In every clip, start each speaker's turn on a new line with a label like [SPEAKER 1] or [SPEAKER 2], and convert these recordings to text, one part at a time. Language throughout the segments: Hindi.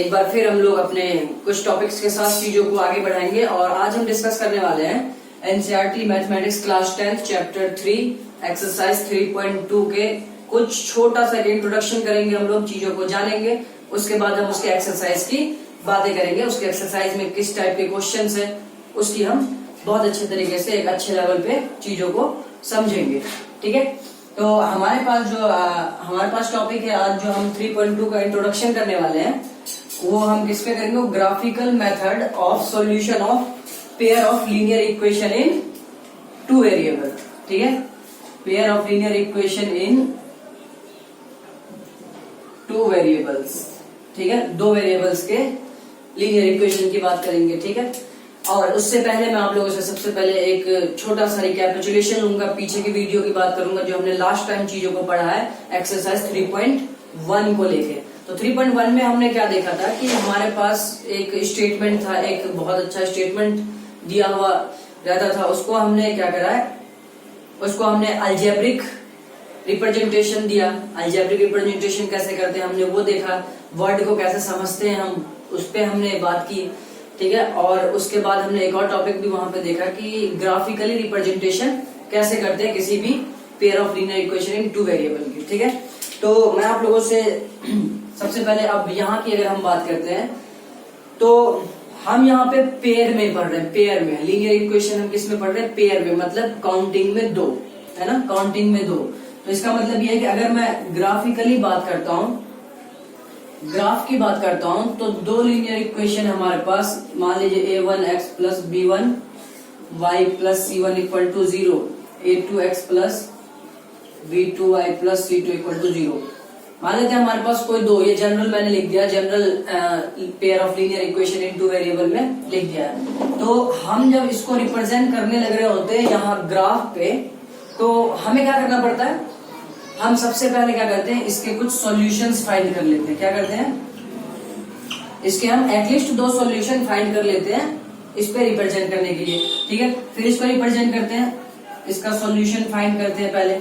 [SPEAKER 1] एक बार फिर हम लोग अपने कुछ टॉपिक्स के साथ चीजों को आगे बढ़ाएंगे और आज हम डिस्कस करने वाले हैं NCERT mathematics class 10 chapter 3 exercise 3.2 के कुछ छोटा सा इंट्रोडक्शन करेंगे। हम लोग चीजों को जानेंगे, उसके बाद हम उसके एक्सरसाइज की बातें करेंगे। उसके एक्सरसाइज में किस टाइप के क्वेश्चंस है उसकी हम बहुत अच्छे तरीके से एक अच्छे लेवल पे चीजों को समझेंगे। ठीक है, तो हमारे पास टॉपिक है आज जो हम 3.2 का इंट्रोडक्शन करने वाले हैं, वो हम किस पे करेंगे? Graphical method of solution of pair of linear equation in two variable. ठीक है, pair of linear equation in two variables. ठीक है, दो वेरिएबल्स के लीनियर इक्वेशन की बात करेंगे। ठीक है, और उससे पहले मैं आप लोगों से सबसे पहले एक छोटा सा रिकैपिचुलेशन लूंगा, पीछे की वीडियो की बात करूंगा जो हमने लास्ट टाइम चीजों को पढ़ा है एक्सरसाइज 3.1 को लेके। तो 3.1 में हमने क्या देखा था कि हमारे पास एक स्टेटमेंट था, एक बहुत अच्छा स्टेटमेंट दिया हुआ रहता था। उसको हमने क्या करा है, उसको हमने अलजेब्रिक रिप्रेजेंटेशन दिया। अलजेब्रिक रिप्रेजेंटेशन कैसे करते हैं हमने वो देखा, वर्ड को कैसे समझते हैं हम उस पर हमने बात की। ठीक है, और उसके बाद हमने एक और टॉपिक भी वहां पे देखा कि ग्राफिकली रिप्रेजेंटेशन कैसे करते हैं किसी भी pair of linear equation in two variable की। ठीक है, तो मैं आप लोगों से सबसे पहले अब यहाँ की अगर हम बात करते हैं तो हम यहाँ पे पेयर में पढ़ रहे हैं। पेयर में लीनियर इक्वेशन हम किस में पढ़ रहे हैं? पेयर में, मतलब काउंटिंग में दो, है ना, काउंटिंग में दो। तो इसका मतलब ये है कि अगर मैं ग्राफिकली बात करता हूँ, ग्राफ की बात करता हूं, तो दो लीनियर इक्वेशन हमारे पास, मान लीजिए a1x plus b1 y plus c1 equal to 0, a2x plus b2y plus c2 equal to 0। मान लेते हैं हमारे पास कोई दो, ये जनरल मैंने लिख दिया, general pair of linear equation in two variable में लिख दिया है। तो हम जब इसको रिप्रेजेंट करने लग रहे होते हैं यहाँ ग्राफ पे, तो हमें क्या करना पड़ता है? हम सबसे पहले क्या करते हैं, इसके कुछ सॉल्यूशंस फाइंड कर लेते हैं। क्या करते हैं? इसके हम एटलीस्ट दो सॉल्यूशन फाइंड कर लेते हैं इस पे रिप्रेजेंट करने के लिए। ठीक है, फिर इसको रिप्रेजेंट करते हैं, इसका सॉल्यूशन फाइंड करते हैं पहले।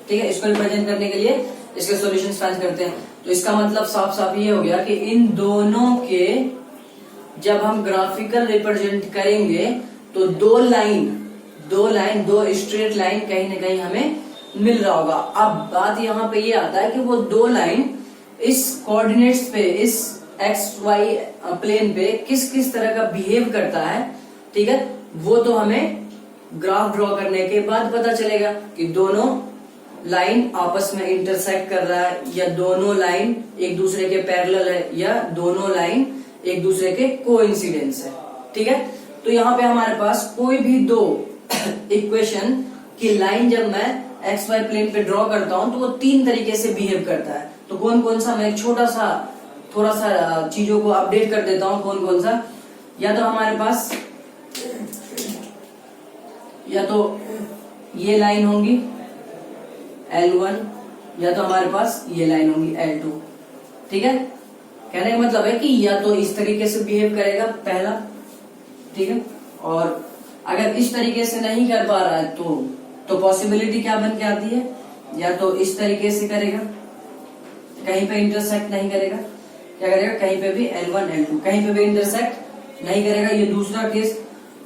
[SPEAKER 1] ठीक है, इसको रिप्रेजेंट करने के लिए इसके सॉल्यूशन फाइंड करते हैं। तो इसका मतलब साफ साफ ये हो गया कि इन दोनों के जब हम ग्राफिकल रिप्रेजेंट करेंगे तो दो स्ट्रेट लाइन कहीं ना कहीं हमें मिल रहा होगा। अब बात यहाँ पे ये आता है कि वो दो लाइन इस कोऑर्डिनेट्स पे, इस एक्स वाई प्लेन पे किस किस तरह का बिहेव करता है। ठीक है, वो तो हमें ग्राफ ड्रॉ करने के बाद पता चलेगा कि दोनों लाइन आपस में इंटरसेक्ट कर रहा है, या दोनों लाइन एक दूसरे के पैरेलल है, या दोनों लाइन एक दूसरे के कोइंसिडेंस है। ठीक है, तो यहाँ पे हमारे पास कोई भी दो इक्वेशन की लाइन जब मैं एक्स वाई प्लेन पे ड्रॉ करता हूं तो वो तीन तरीके से बिहेव करता है। तो कौन कौन सा, मैं थोड़ा सा चीजों को अपडेट कर देता हूं। कौन कौन सा? या तो हमारे पास या तो ये लाइन होंगी L1, या तो हमारे पास ये लाइन होंगी L2। ठीक है, कहने का मतलब है कि या तो इस तरीके से बिहेव करेगा पहला, ठीक है, और अगर इस तरीके से नहीं कर पा रहा है तो पॉसिबिलिटी क्या बन के आती है, या तो इस तरीके से करेगा, कहीं पे इंटरसेक्ट नहीं करेगा, क्या करेगा, कहीं पे भी L1 L2 कहीं पे भी इंटरसेक्ट नहीं करेगा, ये दूसरा केस।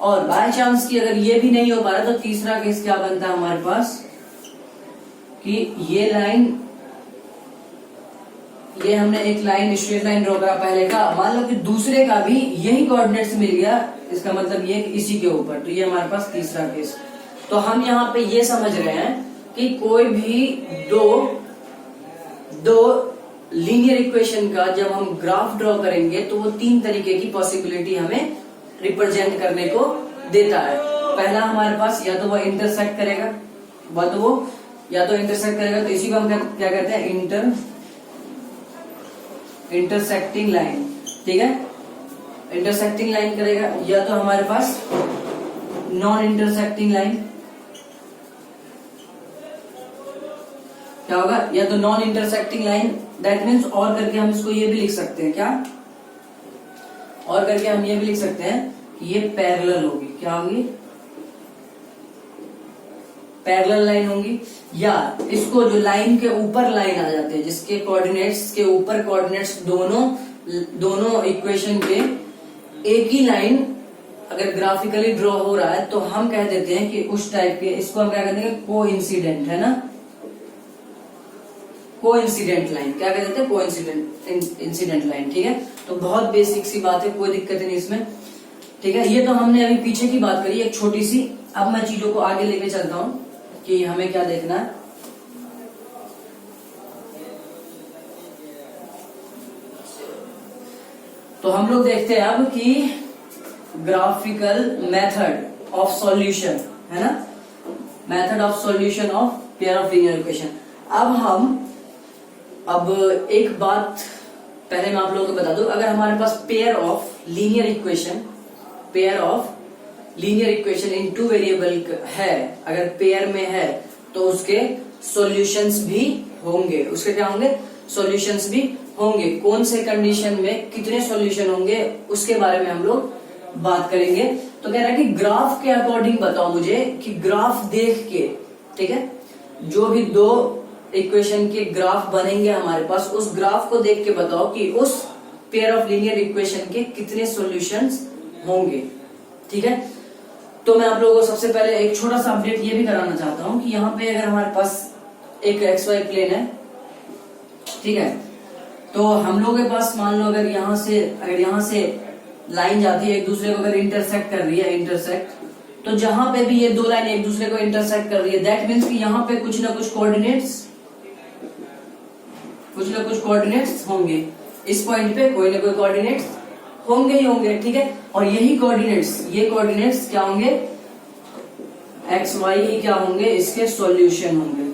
[SPEAKER 1] और बाय चांस की अगर ये भी नहीं हो पा रहा तो तीसरा केस क्या बनता है हमारे पास कि ये लाइन, ये हमने एक लाइन स्ट्रेट लाइन ड्रॉ करा पहले का, मान लो कि दूसरे का भी यही कोऑर्डिनेट्स मिल गया, इसका मतलब ये इसी के ऊपर, तो ये हमारे पास तीसरा केस। तो हम यहाँ पे ये समझ रहे हैं कि कोई भी दो लीनियर इक्वेशन का जब हम ग्राफ ड्रॉ करेंगे तो वो तीन तरीके की पॉसिबिलिटी हमें रिप्रेजेंट करने को देता है। पहला हमारे पास या तो वो इंटरसेक्ट करेगा, तो इसी को हम क्या कहते हैं, इंटरसेक्टिंग लाइन। ठीक है, इंटरसेक्टिंग लाइन करेगा, या तो हमारे पास नॉन इंटरसेक्टिंग लाइन, क्या होगा, या तो non intersecting line, that means और करके हम इसको ये भी लिख सकते हैं, क्या, और करके हम ये भी लिख सकते हैं कि ये पैरेलल होगी। क्या होगी? पैरेलल लाइन होंगी, या इसको जो लाइन के ऊपर लाइन आ जाते हैं, जिसके कोऑर्डिनेट्स के ऊपर कोऑर्डिनेट्स दोनों दोनों इक्वेशन के एक ही लाइन अगर ग्राफिकली ड्रॉ हो रहा है तो हम कह देते हैं कि उस टाइप के, इसको हम क्या कहते हैं, कोइंसिडेंट, है ना, कोइंसिडेंट लाइन, क्या कह देते हैं, कोइंसिडेंट इंसिडेंट लाइन। ठीक है, तो बहुत बेसिक सी बात है, कोई दिक्कत नहीं इसमें। ठीक है, ये तो हमने अभी पीछे की बात करी एक छोटी सी। अब मैं चीजों को आगे लेके चलता हूं कि हमें क्या देखना है। तो हम लोग देखते हैं अब कि ग्राफिकल मेथड ऑफ सॉल्यूशन, है ना, method of solution of pair of linear equation. अब एक बात पहले मैं आप लोगों को बता दूं, अगर हमारे पास pair of linear equation in two variable है, अगर पेयर में है तो उसके सॉल्यूशंस भी होंगे, उसके क्या होंगे, सॉल्यूशंस भी होंगे। कौन से कंडीशन में कितने सॉल्यूशन होंगे उसके बारे में हम लोग बात करेंगे। तो कह रहा है कि ग्राफ के अकॉर्डिंग बताओ मुझे कि ग्राफ देख के, ठीक है, जो भी दो इक्वेशन के ग्राफ बनेंगे हमारे पास, उस ग्राफ को देख के बताओ कि उस पेयर ऑफ लीनियर इक्वेशन के कितने सॉल्यूशंस होंगे। ठीक है, तो मैं आप लोगों को सबसे पहले एक छोटा सा अपडेट ये भी कराना चाहता हूं कि यहाँ पे अगर हमारे पास एक XY प्लेन है, ठीक है, तो हम लोगों के पास मान लो अगर यहाँ से लाइन जाती है एक दूसरे को अगर इंटरसेक्ट कर रही है, इंटरसेक्ट, तो जहां पे भी ये दो लाइन एक दूसरे को इंटरसेक्ट कर रही है, दैट मीन्स कि यहाँ पे कुछ ना कुछ कोऑर्डिनेट्स होंगे। इस पॉइंट पे कोई ना कोई कोऑर्डिनेट्स होंगे ही होंगे। ठीक है, और यही कोऑर्डिनेट्स क्या होंगे, XY ही क्या होंगे, इसके सॉल्यूशन होंगे।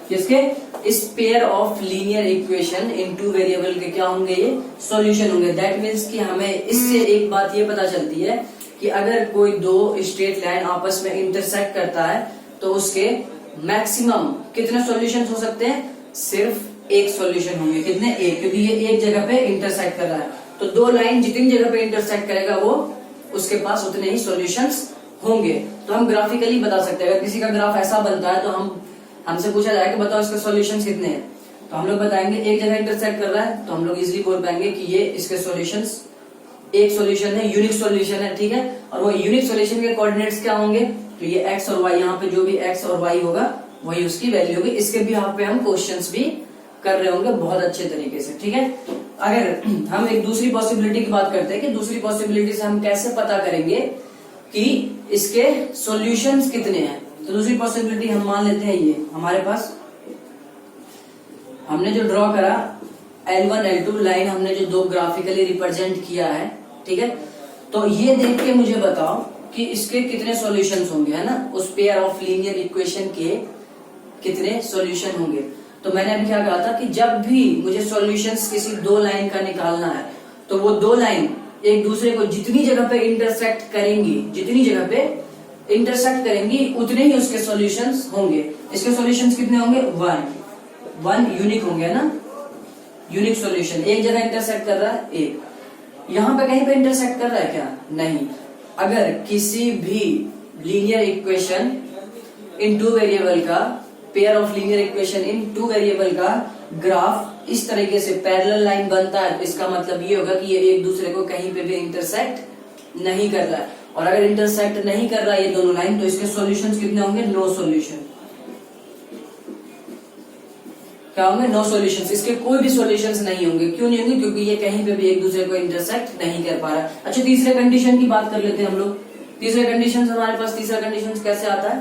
[SPEAKER 1] किसके, इस pair of linear equation in two variable के क्या होंगे, ये सॉल्यूशन होंगे। दैट मीन्स कि हमें इससे एक बात ये पता चलती है कि अगर कोई दो स्ट्रेट लाइन आपस में इंटरसेक्ट करता है तो उसके मैक्सिमम कितने सॉल्यूशंस हो सकते हैं, सिर्फ एक सॉल्यूशन होंगे। कितने, एक, क्योंकि ये एक जगह पे इंटरसेक्ट कर रहा है। तो दो लाइन जितनी जगह पे इंटरसेक्ट करेगा वो उसके पास उतने ही सॉल्यूशंस होंगे। तो हम ग्राफिकली बता सकते हैं, अगर किसी का ग्राफ ऐसा बनता है तो हमसे पूछा जाए कि बताओ इसके सॉल्यूशंस कितने हैं, तो हम लोग बताएंगे एक जगह इंटरसेक्ट कर रहा है, तो हम लोग इजीली बोल पाएंगे कि ये इसके सॉल्यूशंस, एक सॉल्यूशन है, यूनिक सॉल्यूशन है। ठीक है, और वो यूनिक सॉल्यूशन के कोऑर्डिनेट्स क्या होंगे, तो ये x और y, यहाँ पे जो भी x और y होगा वही उसकी वैल्यू होगी। इसके भी यहाँ पे हम क्वेश्चंस भी कर रहे होंगे बहुत अच्छे तरीके से। ठीक है, अगर हम एक दूसरी पॉसिबिलिटी की बात करते हैं कि दूसरी पॉसिबिलिटी से हम कैसे पता करेंगे कि इसके सॉल्यूशंस कितने हैं, तो दूसरी पॉसिबिलिटी हम मान लेते हैं ये हमारे पास हमने जो ड्रॉ करा L1 L2 लाइन, हमने जो दो ग्राफिकली रिप्रेजेंट किया है, ठीक है, तो ये देख के मुझे बताओ कि इसके कितने सॉल्यूशंस होंगे, है ना, उस पेयर ऑफ लीनियर इक्वेशन के कितने सॉल्यूशन होंगे। तो मैंने अभी क्या कहा था कि जब भी मुझे सॉल्यूशंस किसी दो लाइन का निकालना है तो वो दो लाइन एक दूसरे को जितनी जगह पे इंटरसेक्ट करेंगी उतने ही उसके सॉल्यूशंस होंगे। इसके सॉल्यूशंस कितने होंगे, वन यूनिक होंगे ना, यूनिक सॉल्यूशन। एक जगह इंटरसेक्ट कर रहा है, एक यहाँ पे कहीं पे इंटरसेक्ट कर रहा है क्या, नहीं। अगर किसी भी linear equation in two variable का, pair of linear equation in two variable का ग्राफ इस तरीके से पैरेलल लाइन बनता है, तो इसका मतलब ये होगा कि ये एक दूसरे को कहीं पे भी इंटरसेक्ट नहीं कर रहा है। और अगर इंटरसेक्ट नहीं कर रहा है ये दोनों लाइन, तो इसके सॉल्यूशंस कितने होंगे, नो सॉल्यूशन। क्या होंगे, नो सॉल्यूशंस। इसके कोई भी सॉल्यूशंस नहीं होंगे। क्यों नहीं होंगे, क्योंकि ये कहीं पे भी एक दूसरे को इंटरसेक्ट नहीं कर पा रहा। अच्छा, तीसरे कंडीशन की बात कर लेते हैं हम लोग। तीसरे कंडीशन हमारे पास, तीसरा कंडीशन कैसे आता है,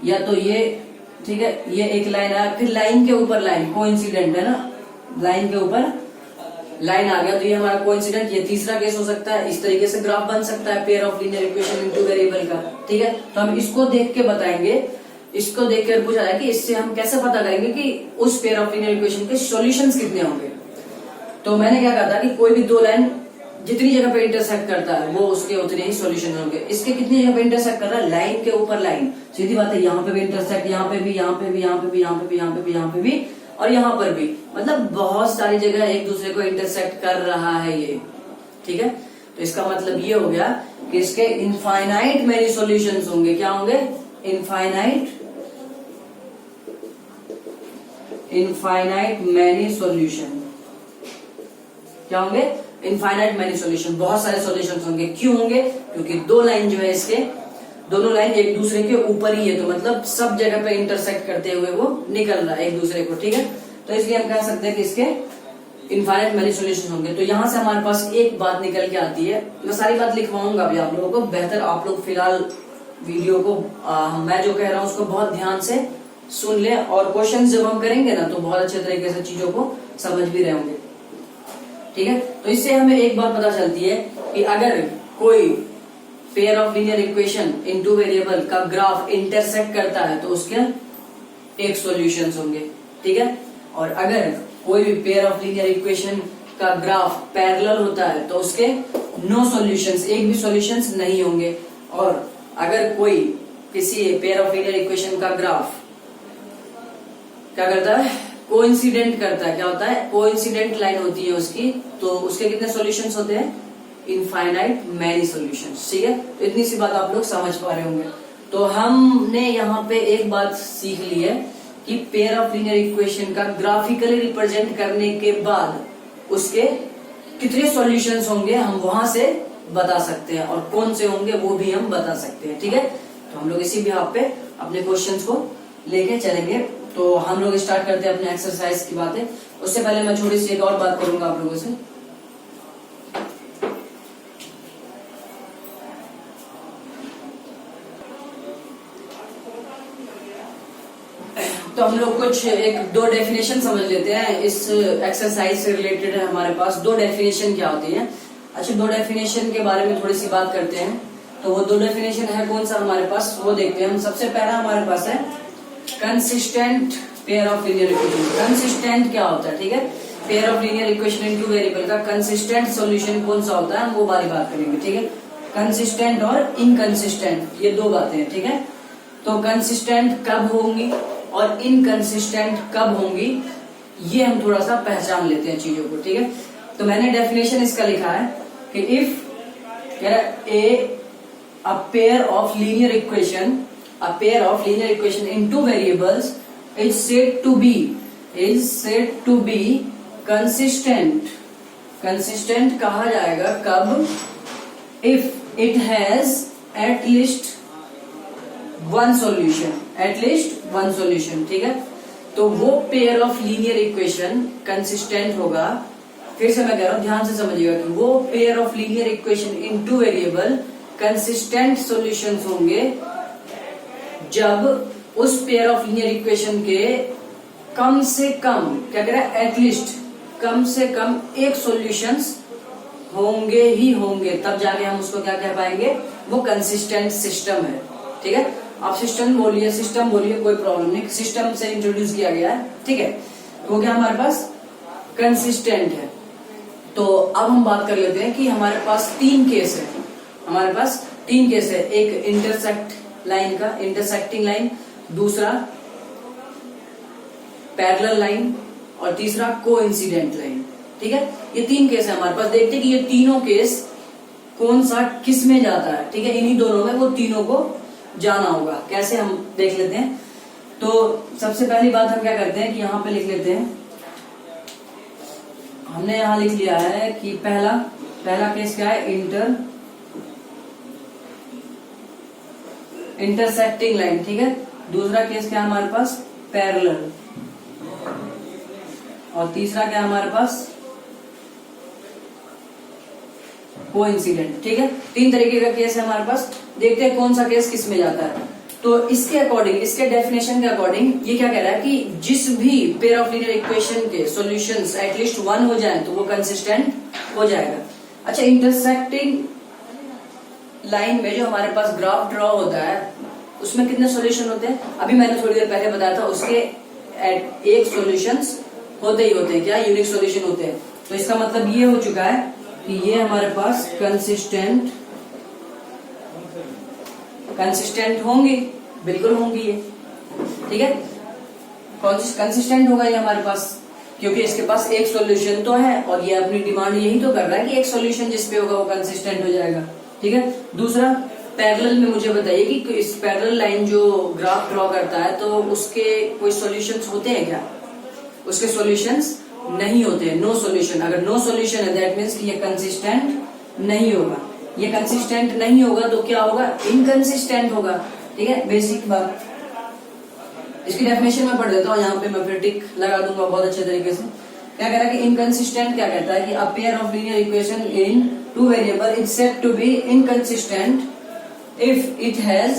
[SPEAKER 1] या तो ये, ठीक है, ये एक लाइन है, फिर लाइन के ऊपर लाइन, कोइंसिडेंट है ना, लाइन के ऊपर लाइन आ गया तो ये हमारा कोइंसिडेंट। ये तीसरा केस हो सकता है। इस तरीके से ग्राफ बन सकता है pair of linear equation in two variable का। ठीक है, तो हम इसको देख के बताएंगे, इसको देख कर पूछा जाए कि इससे हम कैसे पता करेंगे कि उस पेयर ऑफ लीनियर इक्वेशन के सॉल्यूशंस कितने होंगे। तो मैंने क्या कहा था कि कोई भी दो लाइन जितनी जगह पे इंटरसेक्ट करता है वो उसके उतने ही सॉल्यूशन होंगे। इसके कितनी जगह पे इंटरसेक्ट कर रहा है, लाइन के ऊपर लाइन, सीधी बात है। यहाँ पे भी इंटरसेक्ट, यहाँ पे भी, यहाँ पे भी, यहाँ पे भी, यहाँ पे भी, यहाँ पे भी, यहाँ पे भी, और यहाँ पर भी, मतलब बहुत सारी जगह एक दूसरे को इंटरसेक्ट कर रहा है ये। ठीक है, तो इसका मतलब ये हो गया कि इसके इनफाइनाइट मेनी सॉल्यूशंस होंगे। क्या होंगे, इनफाइनाइट मेनी सॉल्यूशन। क्या होंगे, इनफाइनाइट मैनी सॉल्यूशन, बहुत सारे सॉल्यूशंस होंगे। क्यों होंगे, क्योंकि दो लाइन जो है इसके, दोनों लाइन एक दूसरे के ऊपर ही है, तो मतलब सब जगह पे इंटरसेक्ट करते हुए वो निकल रहा है एक दूसरे को, ठीक है। तो इसलिए हम कह सकते हैं कि इसके इनफाइनाइट मैनी सॉल्यूशन होंगे। तो यहाँ से हमारे पास एक बात निकल के आती है, मैं सारी बात लिखवाऊंगा अभी आप लोगों को, बेहतर आप लोग फिलहाल वीडियो को मैं जो कह रहा हूँ उसको बहुत ध्यान से सुन ले, और क्वेश्चन जब हम करेंगे ना तो बहुत अच्छे तरीके से चीजों को समझ भी रहे होंगे, ठीक है। तो इससे हमें एक बात पता चलती है कि अगर कोई pair of linear equation in two variable का ग्राफ इंटरसेक्ट करता है तो उसके एक सॉल्यूशंस होंगे, ठीक है। और अगर कोई भी पेयर ऑफ लीनियर इक्वेशन का ग्राफ पैरेलल होता है तो उसके नो सॉल्यूशंस, एक भी सॉल्यूशंस नहीं होंगे। और अगर कोई किसी पेयर ऑफ लीनियर इक्वेशन का ग्राफ क्या करता है, कोइंसिडेंट करता है, क्या होता है, कोइंसिडेंट लाइन होती है उसकी, तो उसके कितने सॉल्यूशंस होते हैं, इनफाइनाइट मैनी सॉल्यूशंस, ठीक है। तो इतनी सी बात आप लोग समझ पा रहे होंगे। तो हमने यहाँ पे एक बात सीख ली है कि पेयर ऑफ लीनियर इक्वेशन का ग्राफिकली रिप्रेजेंट करने के बाद उसके कितने सॉल्यूशंस होंगे हम वहां से बता सकते हैं, और कौन से होंगे वो भी हम बता सकते हैं, ठीक है। तो हम लोग इसी बिहाफ पे अपने क्वेश्चंस को लेके चलेंगे। तो हम लोग स्टार्ट करते हैं अपने एक्सरसाइज की बातें। उससे पहले मैं छोटी सी एक और बात करूंगा आप लोगों से। तो हम लोग कुछ एक दो डेफिनेशन समझ लेते हैं इस एक्सरसाइज से रिलेटेड है। हमारे पास दो डेफिनेशन क्या होती है, अच्छा दो डेफिनेशन के बारे में थोड़ी सी बात करते हैं। तो वो दो डेफिनेशन है कौन सा हमारे पास, वो देखते हैं हम। सबसे पहला हमारे पास है consistent pair of linear equation. Consistent क्या होता है, ठीक है, pair of linear equation in two variable का कंसिस्टेंट सॉल्यूशन कौन सा होता है, हम वो बारी बात करेंगे, ठीक है। कंसिस्टेंट और इनकंसिस्टेंट ये दो बातें हैं, ठीक है। तो कंसिस्टेंट कब होंगी और इनकंसिस्टेंट कब होंगी, ये हम थोड़ा सा पहचान लेते हैं चीजों को, ठीक है। तो मैंने डेफिनेशन इसका लिखा है कि if a pair of linear equation in two variables is said to be consistent कहा जाएगा कब, if it has at least one solution, ठीक है। तो वो pair of linear equation consistent होगा, फिर से मैं कह रहा हूं ध्यान से समझिएगा कि वो pair of linear equation in two variable consistent solutions होंगे जब उस पेयर ऑफ लीनियर इक्वेशन के कम से कम, क्या कह रहा है, एटलीस्ट कम से कम एक सॉल्यूशंस होंगे ही होंगे, तब जाके हम उसको क्या कह पाएंगे, वो कंसिस्टेंट सिस्टम है, ठीक है। आप सिस्टम बोलिए कोई प्रॉब्लम नहीं, सिस्टम से इंट्रोड्यूस किया गया है, ठीक है। वो क्या हमारे पास कंसिस्टेंट है। तो अब हम बात कर लेते हैं कि हमारे पास तीन केस है, एक इंटरसेक्ट लाइन का, इंटरसेक्टिंग लाइन, दूसरा पैरेलल लाइन और तीसरा कोइंसिडेंट लाइन, ठीक है। ये तीन केस है हमारे पास। देखते हैं कि ये तीनों केस कौन सा किस में जाता है, ठीक है। इन्हीं दोनों में वो तीनों को जाना होगा, कैसे हम देख लेते हैं। तो सबसे पहली बात हम क्या करते हैं कि यहाँ पे लिख लेते हैं, हमने यहाँ लिख लिया है कि पहला केस क्या है, इंटरसेक्टिंग लाइन, ठीक है। दूसरा केस क्या है हमारे पास, पैरेलल, और तीसरा क्या है हमारे पास, कोइंसिडेंट, ठीक है। तीन तरीके का केस है हमारे पास। देखते हैं कौन सा केस किस में जाता है। तो इसके अकॉर्डिंग, इसके डेफिनेशन के अकॉर्डिंग ये क्या कह रहा है कि जिस भी पेयर ऑफ लीनियर इक्वेशन के सॉल्यूशंस एटलीस्ट वन हो जाए तो वो कंसिस्टेंट हो जाएगा। अच्छा, इंटरसेक्टिंग लाइन में जो हमारे पास ग्राफ ड्रॉ होता है उसमें कितने सॉल्यूशन होते हैं, अभी मैंने थोड़ी देर पहले बताया था, उसके एक सॉल्यूशंस होते ही होते हैं, क्या यूनिक सॉल्यूशन होते हैं। तो इसका मतलब ये हो चुका है कि ये हमारे पास कंसिस्टेंट होंगी, बिल्कुल होंगी ये, ठीक है। कंसिस्टेंट होगा ये हमारे पास, क्योंकि इसके पास एक सॉल्यूशन तो है और ये अपनी डिमांड यही तो कर रहा है कि एक सॉल्यूशन जिस पे होगा वो कंसिस्टेंट हो जाएगा, ठीक है। दूसरा, पैरेलल में मुझे बताइए कि इस पैरेलल लाइन जो ग्राफ ड्रॉ करता है तो उसके कोई सॉल्यूशंस होते हैं क्या, उसके सॉल्यूशंस नहीं होते, नो सॉल्यूशन। अगर नो सॉल्यूशन है दैट मीन्स कि ये कंसिस्टेंट नहीं होगा। ये कंसिस्टेंट नहीं होगा तो क्या होगा, इनकंसिस्टेंट होगा। ठीक है, बेसिक बात। इसकी डेफिनेशन में पढ़ देता हूँ, यहाँ पे मैं फिर टिक लगा दूंगा बहुत अच्छे तरीके से। क्या कह रहा है कि इनकंसिस्टेंट क्या कहता है कि a pair of linear equation in two variable is said to be inconsistent if it has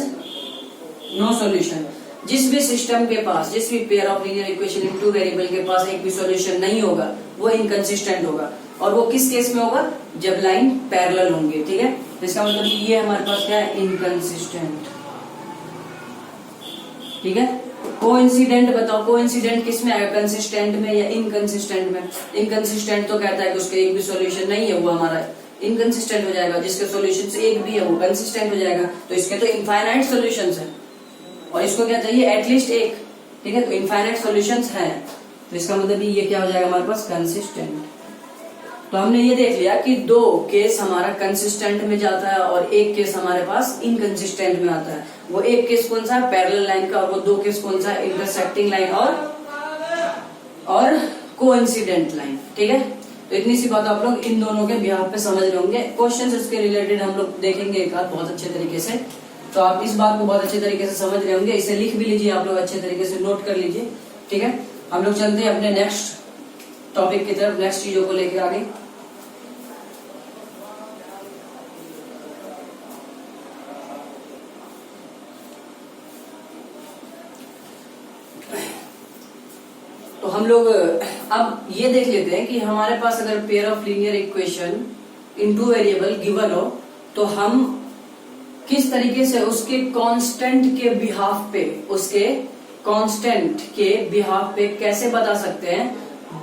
[SPEAKER 1] no solution. जिस भी सिस्टम के पास, जिस भी pair of linear equation in two variable के पास एक भी सॉल्यूशन नहीं होगा वो इनकंसिस्टेंट होगा। और वो किस केस में होगा, जब लाइन पैरेलल होंगे। ठीक है, इसका मतलब ये हमारे पास क्या है, इनकंसिस्टेंट। ठीक है, कोइंसिडेंट बताओ, कोइंसिडेंट किस में आएगा, कंसिस्टेंट में या इनकंसिस्टेंट में। इनकंसिस्टेंट तो कहता है कि उसके एक भी सॉल्यूशन नहीं है, वो हमारा इनकंसिस्टेंट हो जाएगा। जिसके सॉल्यूशन से एक भी है वो कंसिस्टेंट हो जाएगा। तो इसके तो इनफाइनाइट सॉल्यूशंस है और इसको क्या चाहिए, एटलीस्ट एक। ठीक है, तो इनफाइनाइट सॉल्यूशंस है, तो इसका मतलब ये क्या हो जाएगा हमारे पास, कंसिस्टेंट। तो हमने ये देख लिया कि दो केस हमारा कंसिस्टेंट में जाता है और एक केस हमारे पास इनकंसिस्टेंट में आता है। वो एक केस कौन सा है, पैरेलल लाइन का, और वो दो केस कौन सा है, इंटरसेक्टिंग लाइन और कोइंसिडेंट लाइन। ठीक है, तो इतनी सी बात आप लोग इन दोनों के बिहाफ पे समझ रहे होंगे। क्वेश्चंस इसके रिलेटेड हम लोग देखेंगे एक बार बहुत अच्छे तरीके से। तो आप इस बात को बहुत अच्छे तरीके से समझ रहे होंगे, इसे लिख भी लीजिए आप लोग, अच्छे तरीके से नोट कर लीजिए। ठीक है, हम लोग चलते हैं अपने नेक्स्ट टॉपिक की तरफ, नेक्स्ट चीजों को लेकर आगे। तो हम लोग अब ये देख लेते हैं कि हमारे पास अगर pair of linear equation in two variable given हो तो हम किस तरीके से उसके कांस्टेंट के बिहाफ पे, उसके कांस्टेंट के बिहाफ पे कैसे बता सकते हैं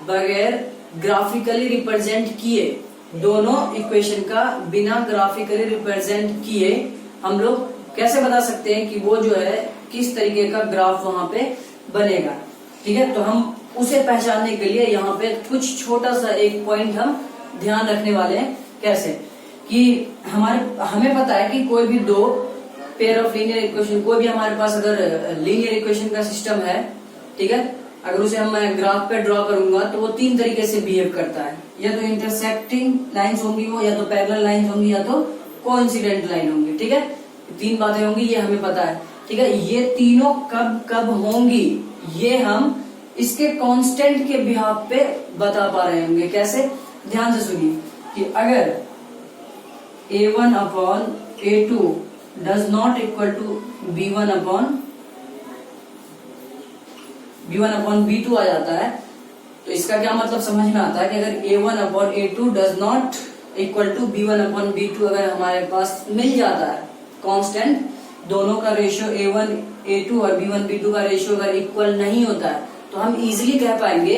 [SPEAKER 1] बगैर ग्राफिकली रिप्रेजेंट किए। दोनों इक्वेशन का बिना ग्राफिकली रिप्रेजेंट किए हम लोग कैसे बता सकते हैं कि वो जो है किस तरीके का ग्राफ वहां पे बनेगा। ठीक है, तो हम उसे पहचानने के लिए यहाँ पे कुछ छोटा सा एक पॉइंट हम ध्यान रखने वाले हैं। कैसे कि हमें पता है कि कोई भी दो पेयर ऑफ लीनियर इक्वेशन, कोई भी हमारे पास अगर लीनियर इक्वेशन का सिस्टम है, ठीक है, अगर उसे हम ग्राफ पे ड्रॉ करूंगा तो वो तीन तरीके से बिहेव करता है। या तो इंटरसेक्टिंग लाइंस होंगी वो, या तो पैरेलल लाइंस होंगी, या तो कोइंसिडेंट लाइन होंगी। ठीक है, तीन बातें होंगी, ये हमें पता है। ठीक है, ये तीनों कब कब होंगी ये हम इसके कांस्टेंट के बिहाफ पे बता पा रहे होंगे। कैसे, ध्यान से सुनिए कि अगर a1 upon a2 does not equal to b1 upon b2 आ जाता है, तो इसका क्या मतलब समझ में आता है कि अगर a1 upon a2 does not equal to b1 upon b2 अगर हमारे पास मिल जाता है कांस्टेंट, दोनों का रेशियो a1 a2 और b1 b2 का रेशियो अगर इक्वल नहीं होता है तो हम इजीली कह पाएंगे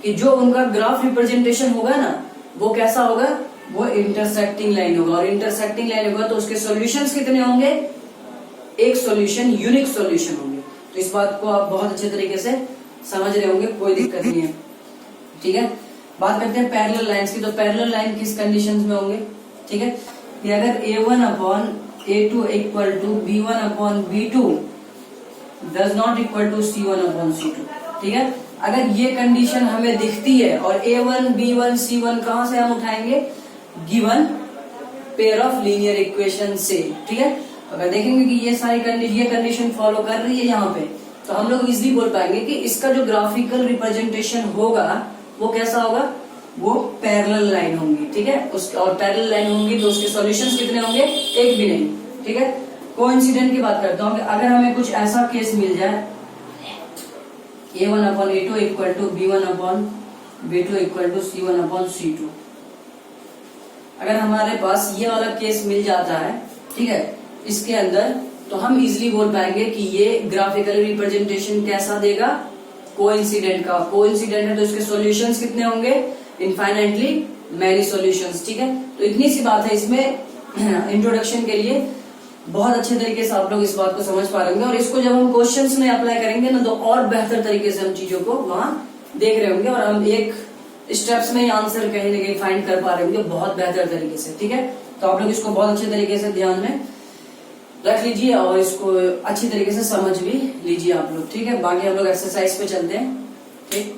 [SPEAKER 1] कि जो उनका ग्राफ रिप्रेजेंटेशन होगा ना वो कैसा होगा, वो इंटरसेक्टिंग लाइन होगा। और इंटरसेक्टिंग लाइन होगा तो उसके सॉल्यूशंस कितने होंगे, एक सॉल्यूशन, यूनिक सॉल्यूशन होंगे। तो इस बात को आप बहुत अच्छे तरीके से समझ रहे होंगे, कोई दिक्कत नहीं है। ठीक है, बात करते हैं पैरेलल लाइंस की। तो पैरेलल लाइन किस कंडीशंस में होंगे, ठीक है, कि अगर a1 upon a2 equal to b1 upon b2 does not equal to c1 upon c2। ठीक है, अगर ये कंडीशन हमें दिखती है और a1 b1 c1 कहां से हम उठाएंगे, given pair of linear equation से। ठीक है, अगर देखेंगे कि ये सारी कंडीशन फॉलो कर रही है यहाँ पे, तो हम लोग इजीली बोल पाएंगे कि इसका जो ग्राफिकल रिप्रेजेंटेशन होगा वो कैसा होगा, वो पैरेलल लाइन होंगी। ठीक है, और पैरेलल लाइन होंगी तो उसके सॉल्यूशंस कितने होंगे, एक भी नहीं। ठीक है, कोइंसिडेंट की बात करता हूँ कि अगर हमें कुछ ऐसा केस मिल जाए a1 upon a2 equal to b1 upon b2 equal to c1 upon c2, अगर हमारे पास ये वाला केस मिल जाता है, ठीक है, इसके अंदर, तो हम इजीली बोल पाएंगे कि ये ग्राफिकल रिप्रेजेंटेशन कैसा देगा, कोइंसिडेंट का। कोइंसिडेंट है तो इसके सॉल्यूशंस कितने होंगे, इनफाइनाइटली मैनी सॉल्यूशंस। ठीक है, तो इतनी सी बात है इसमें इंट्रोडक्शन के लिए। बहुत अच्छे तरीके से आप लोग इस बात को समझ पा रहे होंगे और इसको जब हम क्वेश्चंस में अप्लाई करेंगे ना तो और बेहतर तरीके से हम चीजों को वहां देख रहे होंगे और हम एक स्टेप्स में ही आंसर कहीं ना कहीं फाइंड कर पा रहे होंगे बहुत बेहतर तरीके से। ठीक है, तो आप लोग इसको बहुत अच्छे तरीके से ध्यान में रख लीजिए और इसको अच्छी तरीके से समझ भी लीजिए आप लोग। ठीक है, बाकी हम लोग एक्सरसाइज पे चलते हैं। ठीक।